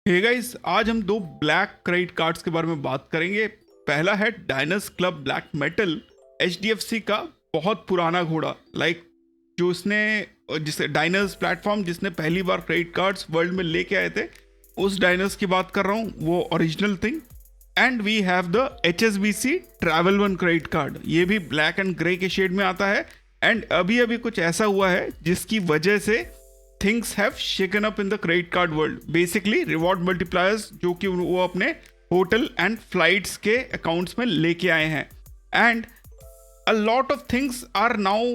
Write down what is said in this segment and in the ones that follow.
Hey guys, आज हम दो ब्लैक क्रेडिट कार्ड्स के बारे में बात करेंगे। पहला है डायनस क्लब ब्लैक मेटल, एचडीएफसी का बहुत पुराना घोड़ा। जो इसने जिसे डायनस प्लेटफॉर्म जिसने पहली बार क्रेडिट कार्ड्स वर्ल्ड में लेके आए थे, उस डायनस की बात कर रहा हूँ, वो original thing. And we have the HSBC travel one credit card. ये भी ब्लैक एंड ग्रे के शेड में आता है। एंड अभी अभी कुछ ऐसा हुआ है जिसकी वजह से things have shaken up in the credit card world. Basically reward multipliers जो कि वो अपने होटल एंड फ्लाइट्स के अकाउंट्स में लेके आए हैं। And a lot of things are now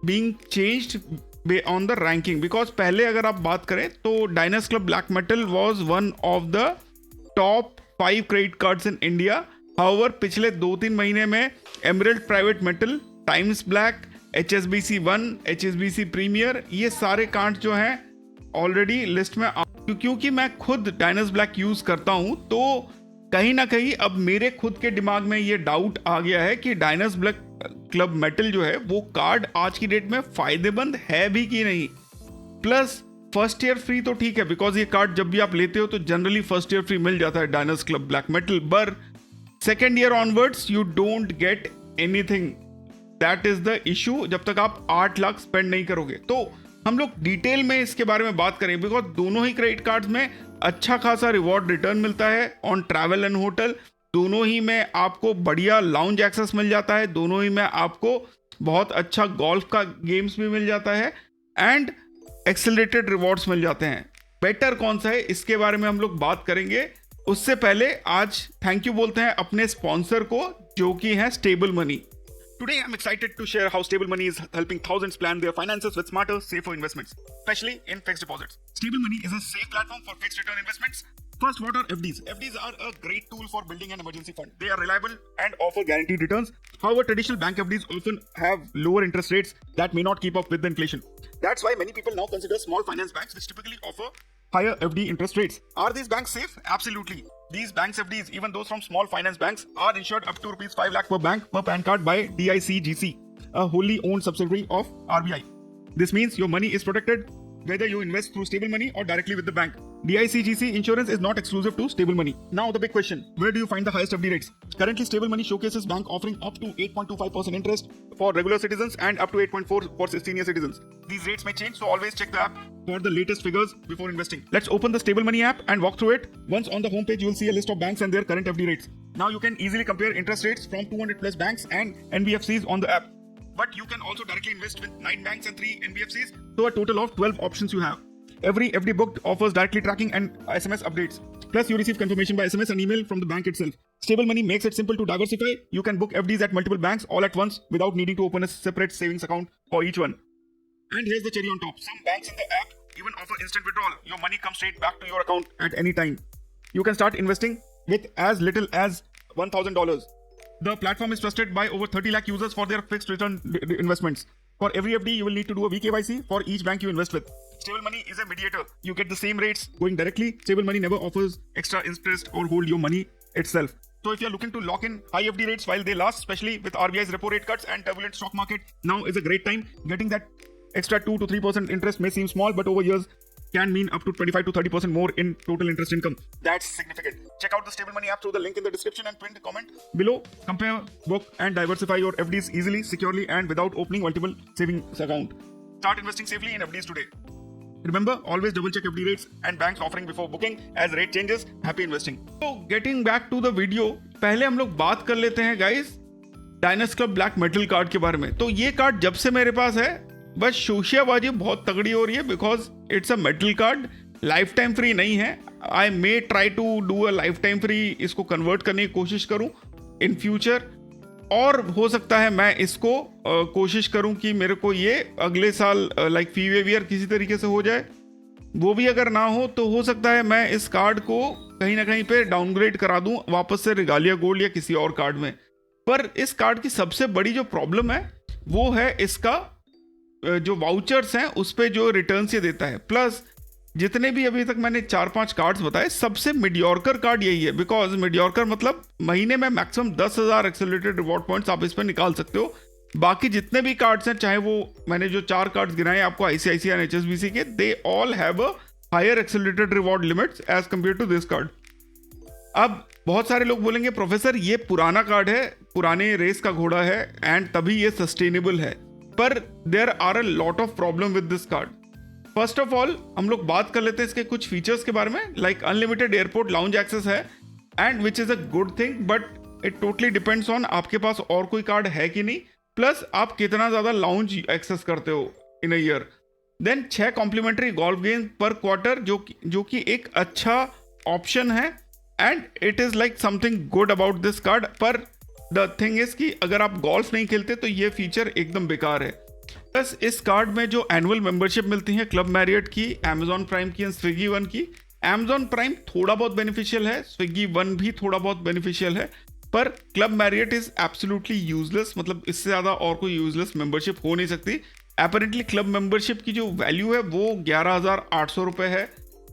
being changed on the ranking, because पहले अगर आप बात करें तो Diners club black metal was one of the top 5 credit cards in India. However पिछले 2-3 महीने में emerald private metal, times black, HSBC 1, HSBC premier, ये सारे कार्ड जो हैं ऑलरेडी लिस्ट में क्योंकि मैं खुद डायनस ब्लैक यूज करता हूं, तो कहीं ना कहीं अब मेरे खुद के दिमाग में ये डाउट आ गया है कि डायनस ब्लैक क्लब मेटल जो है वो कार्ड आज की डेट में फायदेमंद है भी कि नहीं। प्लस फर्स्ट ईयर फ्री तो ठीक है, बिकॉज ये कार्ड जब भी आप लेते हो तो जनरली फर्स्ट ईयर फ्री मिल जाता है डायनस क्लब ब्लैक मेटल, पर second year onwards you don't get anything. That is the issue जब तक आप 8 लाख स्पेंड नहीं करोगे। तो हम लोग डिटेल में इसके बारे में बात करें, बिकॉज दोनों ही क्रेडिट कार्ड्स में अच्छा खासा रिवॉर्ड रिटर्न मिलता है ऑन ट्रैवल एंड होटल। दोनों ही में आपको बढ़िया लाउंज एक्सेस मिल जाता है, दोनों ही में आपको बहुत अच्छा गोल्फ का गेम्स भी मिल जाता है एंड एक्सेलरेटेड रिवॉर्ड्स मिल जाते हैं। बेटर कौन सा है इसके बारे में हम लोग बात करेंगे। उससे पहले आज थैंक यू बोलते हैं अपने स्पॉन्सर को, जो कि है stable money. Today, I'm excited to share how Stable Money is helping thousands plan their finances with smarter, safer investments, especially in fixed deposits. Stable Money is a safe platform for fixed return investments. First, what are FDs? FDs are a great tool for building an emergency fund. They are reliable and offer guaranteed returns. However, traditional bank FDs often have lower interest rates that may not keep up with the inflation. That's why many people now consider small finance banks, which typically offer higher FD interest rates. Are these banks safe? Absolutely. These banks FDs, even those from small finance banks, are insured up to rupees 5 lakh per bank per PAN card by DICGC, a wholly owned subsidiary of RBI. This means your money is protected whether you invest through Stable Money or directly with the bank. DICGC insurance is not exclusive to Stable Money. Now the big question, where do you find the highest FD rates? Currently, Stable Money showcases bank offering up to 8.25% interest for regular citizens and up to 8.4% for senior citizens. These rates may change, so always check the app for the latest figures before investing. Let's open the Stable Money app and walk through it. Once on the homepage, you will see a list of banks and their current FD rates. Now you can easily compare interest rates from 200 plus banks and NBFCs on the app. But you can also directly invest with 9 banks and 3 NBFCs, so a total of 12 options you have. Every FD booked offers directly tracking and SMS updates. Plus, you receive confirmation by SMS and email from the bank itself. Stable Money makes it simple to diversify. You can book FDs at multiple banks all at once without needing to open a separate savings account for each one. And here's the cherry on top. Some banks in the app even offer instant withdrawal. Your money comes straight back to your account at any time. You can start investing with as little as $1,000. The platform is trusted by over 30 lakh users for their fixed return investments. For every FD, you will need to do a VKYC for each bank you invest with. Stable Money is a mediator. You get the same rates going directly. Stable Money never offers extra interest or hold your money itself. So if you're looking to lock in high FD rates while they last, especially with RBI's repo rate cuts and turbulent stock market, now is a great time. Getting that extra 2 to 3% interest may seem small, but over years can mean up to 25 to 30% more in total interest income. That's significant. Check out the Stable Money app through the link in the description and pinned comment below. Compare, book and diversify your FDs easily, securely and without opening multiple savings account. Start investing safely in FDs today. Remember, always double check FD rates and banks offering before booking. As rate changes, happy investing. So getting back to the video, पहले हम लोग बात कर लेते हैं guys Diners club black metal card के बारे में। तो ये कार्ड जब से मेरे पास है, बस शोशियाबाजी बहुत तगड़ी हो रही है, because it's a metal card, lifetime free नहीं है। I may try to do a lifetime free, इसको कन्वर्ट करने की कोशिश करूं इन फ्यूचर, और हो सकता है मैं इसको कोशिश करूं कि मेरे को ये अगले साल लाइक फी वेवियर किसी तरीके से हो जाए। वो भी अगर ना हो तो हो सकता है मैं इस कार्ड को कहीं ना कहीं पे डाउनग्रेड करा दूं वापस से रिगालिया गोल्ड या किसी और कार्ड में। पर इस कार्ड की सबसे बड़ी जो प्रॉब्लम है वो है इसका जो वाउचर्स हैं उस पे जो रिटर्न ये देता है। प्लस जितने भी अभी तक मैंने 4-5 कार्ड्स बताए, सबसे मीडियोकर कार्ड यही है, बिकॉज मीडियोकर मतलब महीने में मैक्सिमम 10,000 एक्सेलरेटेड रिवॉर्ड पॉइंट्स आप इस पर निकाल सकते हो। बाकी जितने भी कार्ड्स हैं, चाहे वो मैंने जो 4 कार्ड्स गिनाए आपको ICICI और HSBC के, they all have a higher accelerated reward limits as compare to this card. अब बहुत सारे लोग बोलेंगे प्रोफेसर ये पुराना कार्ड है, पुराने रेस का घोड़ा है एंड तभी ये सस्टेनेबल है, पर there are a lot of problem with this card. First of all हम लोग बात कर लेते हैं इसके कुछ फीचर्स के बारे में, like unlimited airport lounge access है and which is a good thing, but it totally depends on आपके पास और कोई कार्ड है कि नहीं, प्लस आप कितना ज्यादा लाउंज एक्सेस करते हो in a year. Then 6 complimentary golf game per quarter जो कि एक अच्छा ऑप्शन है and it is like something good about this card. पर द थिंग इज कि अगर आप गोल्फ नहीं खेलते तो ये फीचर एकदम बेकार है। प्लस इस कार्ड में जो एनुअल मेंबरशिप मिलती है क्लब मैरियट की, अमेजॉन प्राइम की एंड स्विगी वन की, अमेजॉन प्राइम थोड़ा बहुत बेनिफिशियल है, स्विगी वन भी थोड़ा बहुत बेनिफिशियल है, पर club Marriott is absolutely useless, मतलब इससे ज़्यादा और कोई यूजलेस मेंबरशिप हो नहीं सकती। अपैरेंटली क्लब मेंबरशिप की जो वैल्यू है वो 11,800 रुपये है,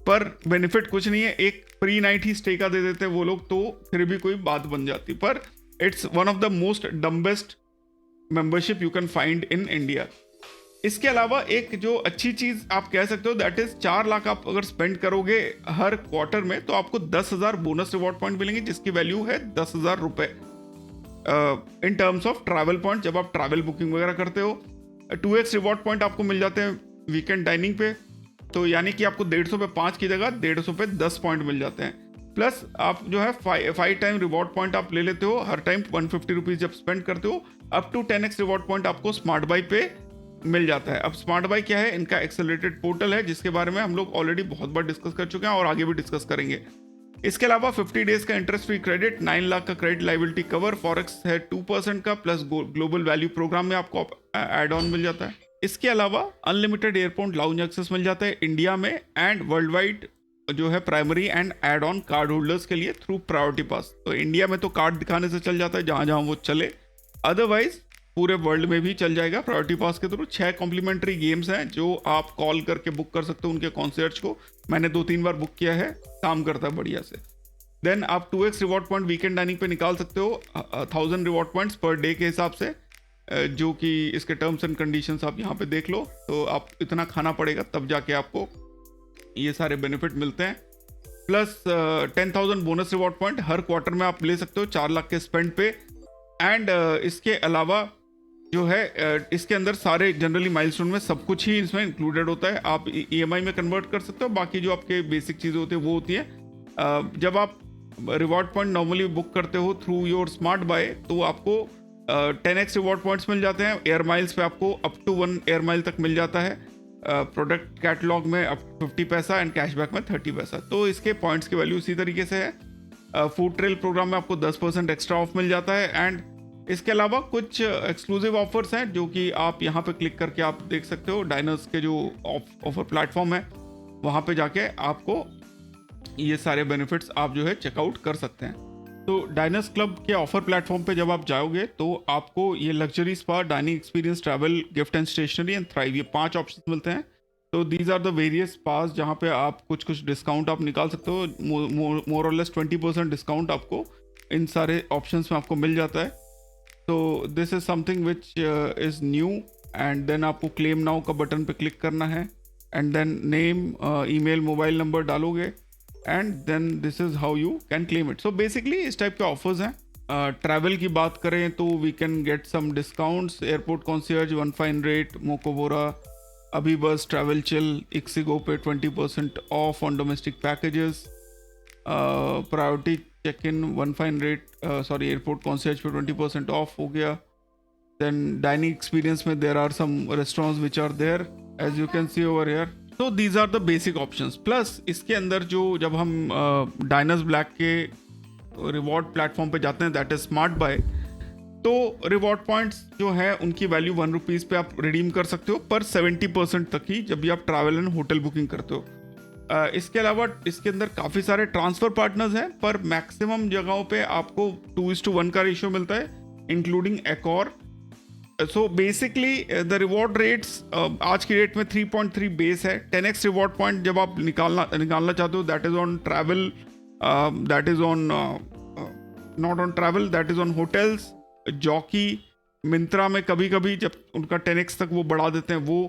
पर बेनिफिट कुछ नहीं है, एक प्री नाइट ही स्टे का दे देते हैं वो लोग, तो फिर भी कोई बात बन जाती, पर it's one of the most dumbest membership you can find in India. इसके अलावा एक जो अच्छी चीज आप कह सकते हो दैट इज 4 लाख आप अगर स्पेंड करोगे हर क्वार्टर में तो आपको 10,000 बोनस रिवॉर्ड पॉइंट मिलेंगे, जिसकी वैल्यू है 10,000 रुपए इन टर्म्स ऑफ ट्रैवल पॉइंट। जब आप ट्रैवल बुकिंग वगैरह करते हो 2x रिवॉर्ड पॉइंट आपको मिल जाते हैं वीकेंड डाइनिंग पे, तो यानी कि आपको 150 पे 5 की जगह 150 पे 10 पॉइंट मिल जाते हैं। प्लस आप जो है 5 टाइम रिवॉर्ड पॉइंट आप ले लेते हो हर टाइम 150 रुपीज जब स्पेंड करते हो, up to 10x reward point आपको स्मार्ट बाई पे मिल जाता है। अब स्मार्ट बाई क्या है, इनका एक्सेलरेटेड पोर्टल है जिसके बारे में हम लोग ऑलरेडी बहुत बार डिस्कस कर चुके हैं और आगे भी डिस्कस करेंगे। इसके अलावा 50 डेज का इंटरेस्ट फ्री क्रेडिट, 9 लाख का क्रेडिट लाइबिलिटी कवर, फॉरेक्स है 2% का, प्लस ग्लोबल वैल्यू प्रोग्राम में आपको एड ऑन मिल जाता है। इसके अलावा अनलिमिटेड एयरपोर्ट लाउंज एक्सेस मिल जाता है इंडिया में एंड वर्ल्ड वाइड जो है primary and add on card holders के लिए थ्रू प्रायोरिटी पास। तो इंडिया में तो कार्ड दिखाने से चल जाता है जहां जहां वो चले, अदरवाइज पूरे वर्ल्ड में भी चल जाएगा प्रायोरिटी पास के थ्रू। 6 कॉम्प्लीमेंट्री गेम्स हैं जो आप कॉल करके बुक कर सकते हो उनके कॉन्सर्ट्स को, मैंने 2-3 बार बुक किया है, काम करता है बढ़िया से। देन आप 2x reward point weekend dining पे निकाल सकते हो 1000 रिवॉर्ड पॉइंट्स पर डे के हिसाब से, जो कि इसके टर्म्स एंड कंडीशंस आप यहाँ पे देख लो, तो आप इतना खाना पड़ेगा तब जाके आपको ये सारे बेनिफिट मिलते हैं। प्लस 10,000 बोनस रिवॉर्ड पॉइंट हर क्वार्टर में आप ले सकते हो 4 लाख के स्पेंड पे। एंड इसके अलावा जो है इसके अंदर सारे जनरली माइलस्टोन में सब कुछ ही इसमें इंक्लूडेड होता है। आप EMI में कन्वर्ट कर सकते हो, बाकी जो आपके बेसिक चीज़ें होती है वो होती है। जब आप रिवॉर्ड पॉइंट नॉर्मली बुक करते हो थ्रू योर स्मार्ट बाय तो आपको 10x रिवॉर्ड पॉइंट्स मिल जाते हैं, एयर माइल्स पे आपको अप टू 1 एयर माइल तक मिल जाता है, प्रोडक्ट कैटलॉग में अप 50 पैसा एंड कैशबैक में 30 पैसा। तो इसके पॉइंट्स की वैल्यू इसी तरीके से है। फूड ट्रेल प्रोग्राम में आपको 10% एक्स्ट्रा ऑफ मिल जाता है। एंड इसके अलावा कुछ एक्सक्लूसिव ऑफर्स हैं जो कि आप यहाँ पे क्लिक करके आप देख सकते हो, डाइनर्स के जो ऑफर प्लेटफॉर्म है वहाँ पे जाके आपको ये सारे बेनिफिट्स आप जो है चेकआउट कर सकते हैं। तो डाइनर्स क्लब के ऑफर प्लेटफॉर्म पे जब आप जाओगे तो आपको ये luxury spa, dining experience, travel, gift and stationery and thrive, ये 5 ऑप्शन मिलते हैं। तो these are the various spas जहाँ पे आप कुछ डिस्काउंट आप निकाल सकते हो, मोर और लेस 20% डिस्काउंट आपको इन सारे ऑप्शंस में आपको मिल जाता है। तो this is something which is new. And then आपको क्लेम नाउ का बटन पे क्लिक करना है and then name, email, mobile number डालोगे and then this is how you can claim it. So basically इस टाइप के ऑफर्स हैं। Travel की बात करें तो we can get some discounts, airport concierge 1 fine rate, Mokobara, AbhiBus, travel chill, ixigo पे 20% off on domestic packages, priority check in 1 fine rate, sorry airport concierge पे 20% off हो गया। देन डाइनिंग एक्सपीरियंस में there are some restaurants which are there as you can see over here. तो these are the basic options. Plus इसके अंदर जो जब हम डाइनर्स ब्लैक के रिवॉर्ड प्लेटफॉर्म पे जाते हैं दैट इज स्मार्ट बाय, तो रिवॉर्ड पॉइंट्स जो है उनकी वैल्यू 1 रुपीज़ पे आप रिडीम कर सकते हो पर 70% तक ही जब भी आप ट्रैवल एंड होटल बुकिंग करते हो। इसके अलावा इसके अंदर काफ़ी सारे ट्रांसफ़र पार्टनर्स हैं पर मैक्सिमम जगहों पे आपको 2:1 का रेशियो मिलता है including Accor. So basically the reward rates आज की डेट में 3.3 बेस है। 10x रिवॉर्ड पॉइंट जब आप निकालना चाहते हो that is on travel, that is on not on travel, that is on hotels, jockey, Myntra में कभी कभी जब उनका 10x तक वो बढ़ा देते हैं वो,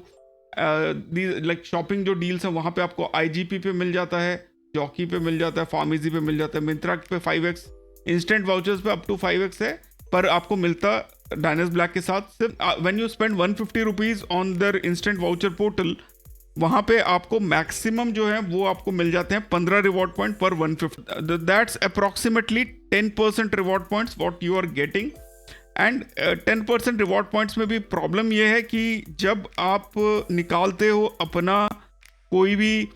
लाइक शॉपिंग जो डील्स हैं वहाँ पे आपको IGP पे मिल जाता है, जॉकी पे मिल जाता है, फार्मेसी पे मिल जाता है, मिंत्रा पे 5x, इंस्टेंट वाउचर्स पे अप टू 5x है, पर आपको मिलता डायनस ब्लैक के साथ सिर्फ when you spend 150 rupees on the instant voucher portal, वहाँ पे आपको मैक्सिमम जो है वो आपको मिल जाते हैं 15 रिवॉर्ड पॉइंट पर 150, that's approximately 10% reward points what you are getting. And 10% reward points में भी प्रॉब्लम ये है कि जब आप निकालते हो अपना कोई भी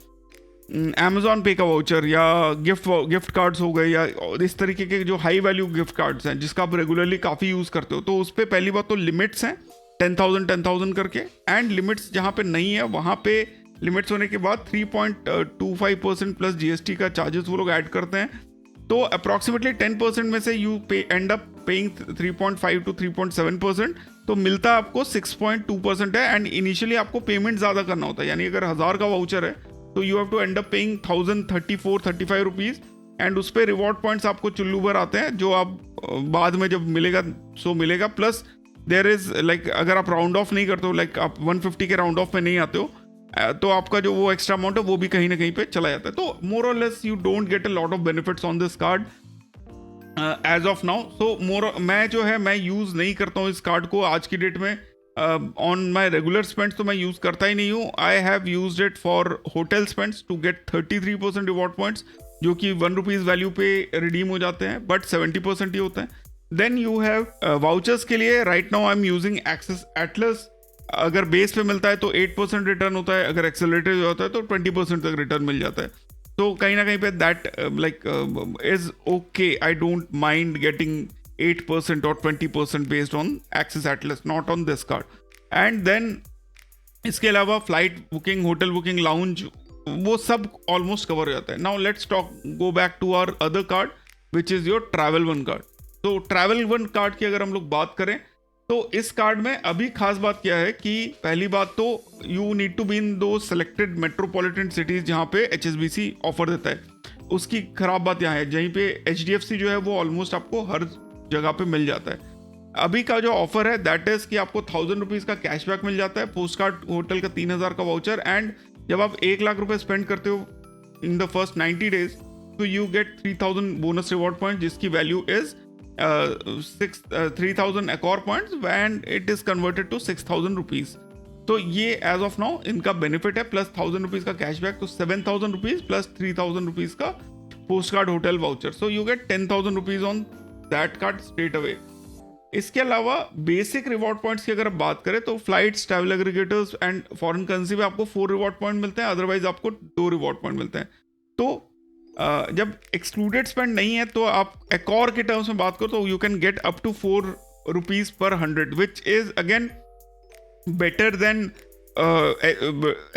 Amazon पे का वाउचर या गिफ्ट कार्ड्स हो गए या इस तरीके के जो हाई वैल्यू गिफ्ट कार्ड्स हैं जिसका आप रेगुलरली काफ़ी यूज़ करते हो, तो उस पर पहली बात तो लिमिट्स हैं 10,000 करके, एंड लिमिट्स जहाँ पे नहीं है वहाँ पे लिमिट्स होने के बाद 3.25% प्लस GST का चार्जेस वो लोग ऐड करते हैं, तो अप्रॉक्सीमेटली 10% में से you and up paying 3.5 to 3.7%, तो मिलता आपको 6.2% है। एंड इनिशियली आपको पेमेंट ज़्यादा करना होता है, यानी अगर 1000 का वाउचर है तो you have to end up paying 1034-35 rupees, and उस पर रिवॉर्ड पॉइंट्स आपको चुल्लू भर आते हैं जो आप बाद में जब मिलेगा सो मिलेगा। प्लस देयर इज लाइक अगर आप राउंड ऑफ नहीं करते हो, लाइक आप 150 के राउंड ऑफ में नहीं आते हो, तो आपका जो वो एक्स्ट्रा अमाउंट है वो भी कहीं ना कहीं पे चला जाता है। तो मोर और less you don't get a lot of benefits on this card as of now. So मैं जो है मैं यूज़ नहीं करता हूँ इस कार्ड को आज की डेट में। ऑन माई रेगुलर स्पेंड्स तो मैं यूज़ करता ही नहीं हूँ। I have used it for hotel spends to get 33% reward points, जो कि 1 रुपीज़ वैल्यू पे रिडीम हो जाते हैं, बट 70% ही होते हैं। देन यू हैव वाउचर्स के लिए right now I am using Axis Atlas. अगर बेस पे मिलता है तो 8% रिटर्न होता है, अगर एक्सेलरेटेड होता है तो 20% तक रिटर्न मिल जाता है। तो कहीं ना कहीं पे that like is okay, I don't mind getting 8% or 20% based on Axis Atlas, not on this card. And then इसके अलावा flight booking, hotel booking, lounge, वो सब ऑलमोस्ट कवर हो जाता है। Now let's talk go back to our other card which is your travel one card. तो travel one card की अगर हम लोग बात करें तो इस कार्ड में अभी खास बात क्या है कि पहली बात तो you need to be in दो सेलेक्टेड मेट्रोपॉलिटन सिटीज़ जहाँ पे HSBC ऑफर देता है। उसकी खराब बात यहाँ है, जहीं पे HDFC जो है वो ऑलमोस्ट आपको हर जगह पे मिल जाता है। अभी का जो ऑफर है दैट इज कि आपको 1000 रुपीज़ का कैशबैक मिल जाता है, पोस्ट कार्ड होटल का 3000 का वाउचर, एंड जब आप 1 लाख रुपए स्पेंड करते हो इन द फर्स्ट 90 डेज तो you get 3000 bonus reward point, जिसकी value is 3000 Accor points and it is converted to 6000 rupees. तो ये एज ऑफ नाउ इनका बेनिफिट है, प्लस 1000 रुपीज़ का कैशबैक, तो 7000 रुपीज़ प्लस 3000 रुपीज़ का post card hotel voucher, so you get 10,000 rupees on that card straight away. इसके अलावा basic reward points की अगर आप बात करें तो flights, travel aggregators and foreign currency में आपको 4 रिवॉर्ड पॉइंट मिलते हैं, अदरवाइज आपको 2 रिवॉर्ड पॉइंट मिलते हैं। तो जब एक्सक्लूडेड स्पेंड नहीं है तो आप एकॉर के टर्म्स में बात करो तो you can get up to 4 rupees पर 100, which is again better than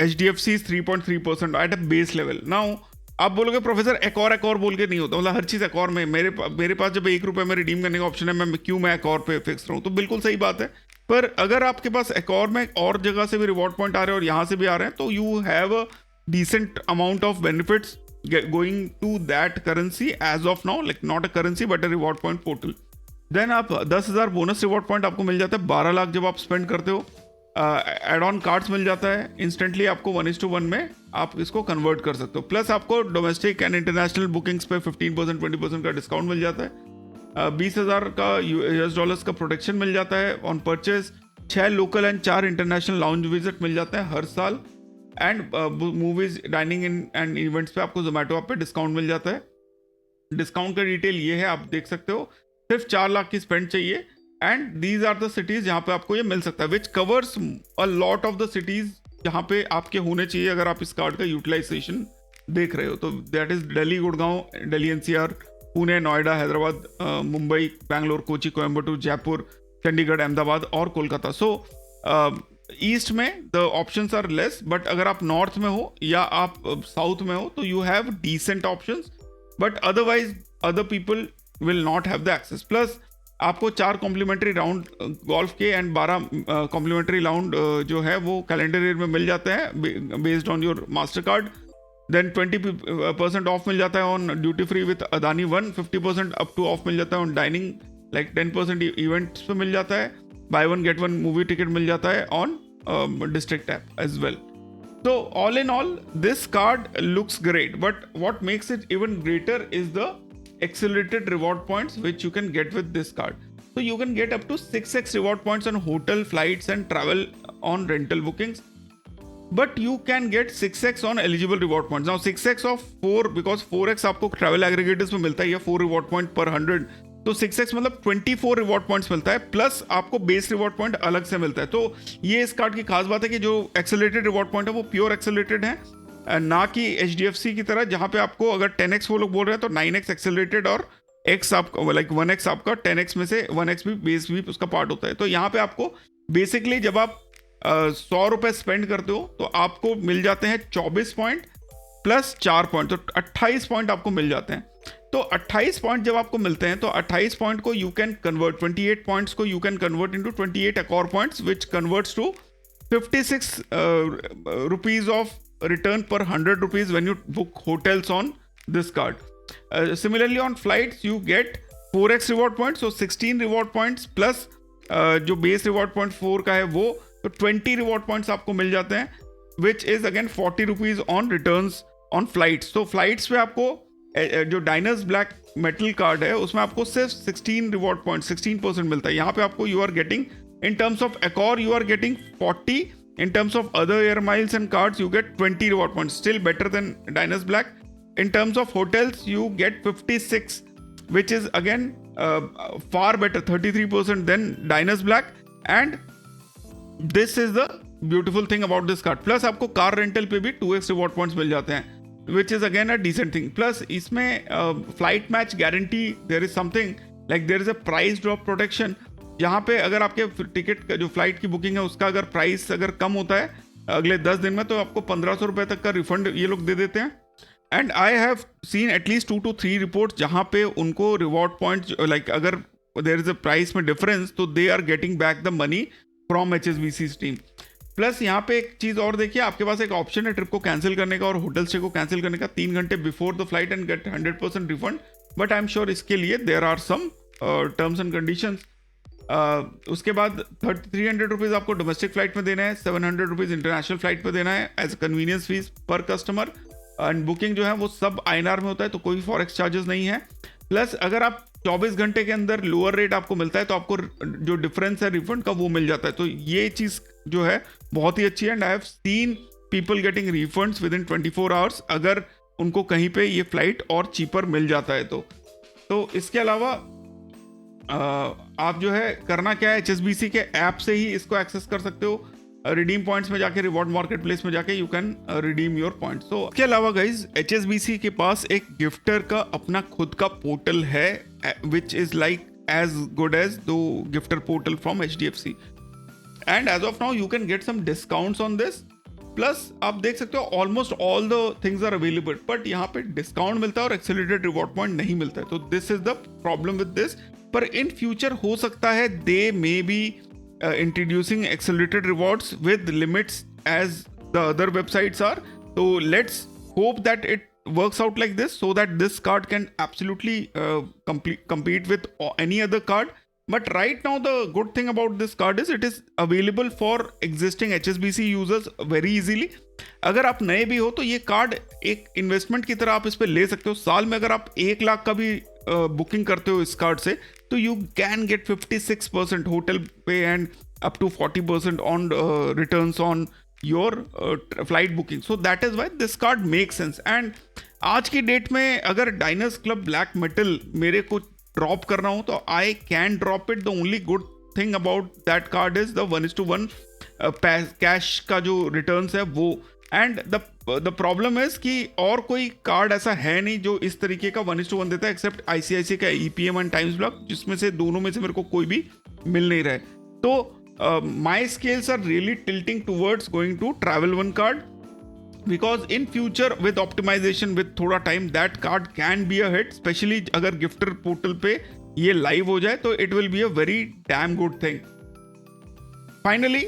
HDFC's 3.3% at a base level. Now आप बोलोगे प्रोफेसर एक और बोल के नहीं होता, मतलब हर चीज़ एक और में मेरे पास जब 1 रुपये में रिडीम करने का ऑप्शन है, मैं क्यों एक और पे फिक्स रहूँ? तो बिल्कुल सही बात है, पर अगर आपके पास एक और में और जगह से भी रिवॉर्ड पॉइंट आ रहे हैं और यहाँ से भी आ रहे हैं तो you have a decent amount of benefits going to that currency as of now, like not a currency but a reward point portal. Then आप 10,000 बोनस रिवॉर्ड पॉइंट आपको मिल जाता है 12 लाख जब आप स्पेंड करते हो। एड ऑन कार्ड्स मिल जाता है इंस्टेंटली आपको 1:1 में आप इसको कन्वर्ट कर सकते हो। प्लस आपको डोमेस्टिक एंड इंटरनेशनल बुकिंग्स पे 15% 20% का डिस्काउंट मिल जाता है। 20,000 का US डॉलर्स का प्रोटेक्शन मिल जाता है on purchase. 6 local and 4 international lounge visit मिल जाते हैं हर साल। And movies, dining and events पे आपको जोमेटो ऐप पे डिस्काउंट मिल जाता है। डिस्काउंट का डिटेल ये है, आप देख सकते हो। सिर्फ 4 लाख की स्पेंड चाहिए and these are the cities जहाँ पे आपको ये मिल सकता है, which covers a lot of the cities जहाँ पे आपके होने चाहिए अगर आप इस कार्ड का यूटिलाइजेशन देख रहे हो। तो that is Delhi, Gurgaon, Delhi NCR, Pune, Noida, Hyderabad, Mumbai, Bangalore, Kochi, Coimbatore, Jaipur, Chandigarh, Ahmedabad और कोलकाता। सो ईस्ट में the options are less, but अगर आप नॉर्थ में हो या आप साउथ में हो तो you have decent options, but otherwise other people will not have the access. Plus आपको 4 कॉम्प्लीमेंट्री राउंड गोल्फ के एंड 12 कॉम्प्लीमेंट्री राउंड जो है वो कैलेंडर ईयर में मिल जाते हैं based on your Mastercard. Then 20% off मिल जाता है on duty free with Adani one, 50% up to off मिल जाता है ऑन डाइनिंग, लाइक 10% इवेंट्स पे मिल जाता है। बाय 1 गेट 1 मूवी टिकट मिल जाता है on district app as well. So all in all, this card looks great, but what makes it even greater is the accelerated reward points which you can get with this card. So you can get up to 6x reward points on hotel, flights and travel on rental bookings, but you can get 6x on eligible reward points. Now 6x of 4, because 4x आपको travel aggregators में मिलता है, या 4 reward point per 100, तो 6x मतलब 24 reward points मिलता है, plus आपको बेस रिवॉर्ड पॉइंट अलग से मिलता है. तो ये इस कार्ड की खास बात है कि जो एक्सेलरेटेड रिवॉर्ड पॉइंट है वो प्योर एक्सेलरेटेड है, ना कि HDFC की तरह जहां पे आपको अगर 10x वो लोग बोल रहे हैं तो 9x एक्सेलरेटेड और x आपका लाइक 1x आपका 10x में से 1x भी बेस भी उसका पार्ट होता है. तो यहाँ पे आपको बेसिकली जब आप 100 रुपए स्पेंड करते हो तो आपको मिल जाते हैं 24 पॉइंट प्लस 4 पॉइंट, तो 28 पॉइंट आपको मिल जाते हैं. तो 28 पॉइंट जब आपको मिलते हैं तो 28 पॉइंट को यू कैन कन्वर्ट, 28 पॉइंट्स को you can convert into 28 Accor points which converts to 56 rupees of return per 100 rupees when you book hotels on this card. Similarly on flights you get 4x reward points, so 16 reward points plus जो base reward point 4 का है वो, तो 20 reward points आपको मिल जाते हैं विच is again 40 rupees on returns on flights. तो flights पे आपको जो डाइनर्स ब्लैक मेटल कार्ड है उसमें आपको सिर्फ 16 रिवॉर्ड पॉइंट 16% मिलता है. यहाँ पे आपको you are getting in terms of Accor you are getting 40, in terms of other air miles and cards you get 20 reward points, still better than Diners Black. In terms of hotels you get 56, which is again far better, 33% than Diners Black. And this is the beautiful thing about this card. Plus आपको car rental पे भी 2x reward points मिल जाते हैं, which is again a decent thing. Plus इसमें flight match guarantee, there is something like there is a price drop protection. यहाँ पे अगर आपके टिकट का जो फ्लाइट की बुकिंग है उसका अगर प्राइस अगर कम होता है अगले 10 दिन में तो आपको 1500 रुपये तक का रिफंड ये लोग दे देते हैं. And I have seen at least 2 to 3 reports जहाँ पे उनको रिवॉर्ड पॉइंट लाइक अगर देयर इज अ प्राइस में डिफरेंस तो they are getting back the money from HSBC team. Plus यहाँ पे एक चीज़ और देखिए, आपके पास एक ऑप्शन है ट्रिप को कैंसिल करने का और होटल स्टे को कैंसिल करने का 3 घंटे before the flight and get 100% refund. But I am sure इसके लिए there are some terms and conditions. उसके बाद 300 रुपीज़ आपको डोमेस्टिक फ्लाइट में देना है, 700 रुपीज़ इंटरनेशनल फ्लाइट में देना है एज कन्वीनियंस फीस पर कस्टमर. एंड बुकिंग जो है वो सब INR में होता है तो कोई फॉरेक्स चार्जेस नहीं है. प्लस अगर आप 24 घंटे के अंदर लोअर रेट आपको मिलता है तो आपको जो डिफरेंस है रिफंड का वो मिल जाता है. तो ये चीज़ जो है बहुत ही अच्छी है. And I have seen people getting refunds with in 24 hours अगर उनको कहीं पे ये फ्लाइट और चीपर मिल जाता है तो इसके अलावा आप जो है करना क्या है, HSBC के ऐप से ही इसको एक्सेस कर सकते हो. रिडीम पॉइंट्स में जाके रिवॉर्ड मार्केट प्लेस में जाके you can redeem your points. तो इसके अलावा गाइज HSBC के पास एक गिफ्टर का अपना खुद का पोर्टल है which is like as good as the Gyftr portal from HDFC. And as of now you can get some discounts on this. Plus आप देख सकते हो almost all the things are available, but यहाँ पे discount मिलता है और accelerated reward point नहीं मिलता है. तो this is the problem with this. पर इन फ्यूचर हो सकता है they may be introducing accelerated rewards with limits as the other websites are. तो let's hope that it works out like this so that this card can absolutely compete with any other card. But right now the good thing about this card is it is available for existing HSBC users very easily. अगर आप नए भी हो तो ये card एक investment की तरह आप इस पे ले सकते हो. साल में अगर आप 1 लाख का भी बुकिंग करते हो इस कार्ड से तो यू कैन गेट 56% होटल पे and up to 40% on returns on your flight booking. So that is why this card make sense. And आज की डेट में अगर डाइनर्स क्लब ब्लैक मेटल मेरे को ड्रॉप करना हो तो I can drop it. The only good thing about that card is the 1:1 cash का जो रिटर्न्स है वो. एंड द प्रॉब्लम इज कि और कोई कार्ड ऐसा है नहीं जो इस तरीके का 1:1 देता है एक्सेप्ट ICICI का EPM एंड टाइम्स ब्लॉक, जिसमें से दोनों में से मेरे को कोई भी मिल नहीं रहा है. तो my scales are really tilting towards going to travel one card because in future with optimization with थोड़ा time that card can be a hit, especially अगर गिफ्टर पोर्टल पे ये लाइव हो जाए तो it will be a very damn good thing. Finally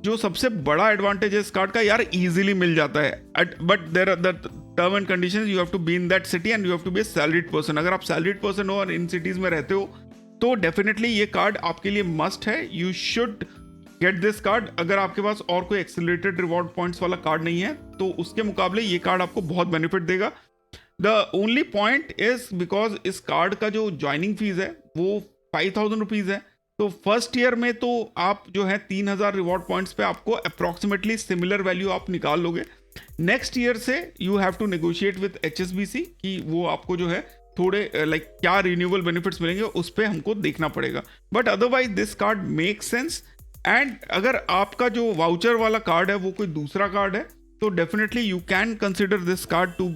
जो सबसे बड़ा एडवांटेज है इस कार्ड का, यार इजीली मिल जाता है. But there are the term and conditions, you have to be in that city and you have to be a salaried person. अगर आप सैलरीड पर्सन हो और इन सिटीज में रहते हो तो डेफिनेटली ये कार्ड आपके लिए मस्ट है. You should get this card. अगर आपके पास और कोई एक्सेलरेटेड रिवॉर्ड पॉइंट्स वाला कार्ड नहीं है तो उसके मुकाबले ये कार्ड आपको बहुत बेनिफिट देगा। The only point is because इस कार्ड का जो ज्वाइनिंग फीस है वो 5,000 रुपीज़ है, तो फर्स्ट ईयर में तो आप जो है 3,000 रिवॉर्ड पॉइंट्स पे आपको अप्रॉक्सीमेटली सिमिलर वैल्यू आप निकाल लोगे। नेक्स्ट ईयर से you have to negotiate with HSBC कि वो आपको जो है थोड़े लाइक क्या रिन्यूएबल बेनिफिट्स मिलेंगे उस पर हमको देखना पड़ेगा। But otherwise this card make sense. And अगर आपका जो वाउचर वाला कार्ड है वो कोई दूसरा कार्ड है तो definitely you can consider this card to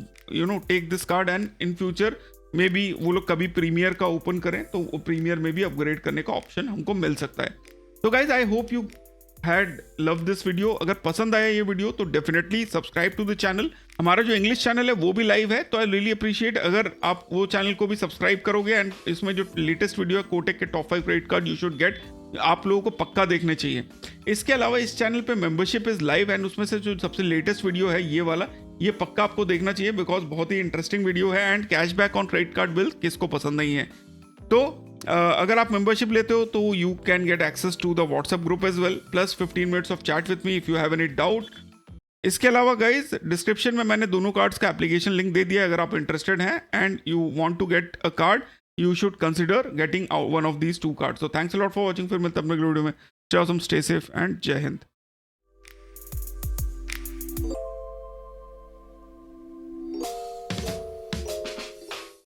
take this card, and in future maybe वो लोग कभी प्रीमियर का ओपन करें तो वो प्रीमियर में भी अपग्रेड करने का ऑप्शन हमको मिल सकता है। तो guys I hope you had love this video. अगर पसंद आया ये वीडियो तो definitely subscribe to the channel. हमारा जो इंग्लिश चैनल है वो भी लाइव है, तो आई रियली अप्रिशिएट अगर आप वो चैनल को भी सब्सक्राइब करोगे। एंड इसमें जो लेटेस्ट वीडियो है कोटेक के top 5 credit card you should get, आप लोगों को पक्का देखने चाहिए। इसके अलावा इस चैनल पे मेंबरशिप इज लाइव, एंड उसमें से जो सबसे लेटेस्ट वीडियो है ये वाला, ये पक्का आपको देखना चाहिए बिकॉज बहुत ही इंटरेस्टिंग वीडियो है। And cashback on credit card bill किसको पसंद नहीं है। तो अगर आप मेंबरशिप लेते हो तो you can get access to the WhatsApp group as well, plus 15 minutes of chat with me if you have any doubt. इसके अलावा गाइज डिस्क्रिप्शन में मैंने दोनों कार्ड्स का एप्लीकेशन लिंक दे दिया है। अगर आप इंटरेस्टेड हैं and you want to get a card you should consider getting one of these two cards. So thanks a lot for watching. फिर मिलते हैं अपने अगले वीडियो में। Stay awesome, stay safe and जय हिंद।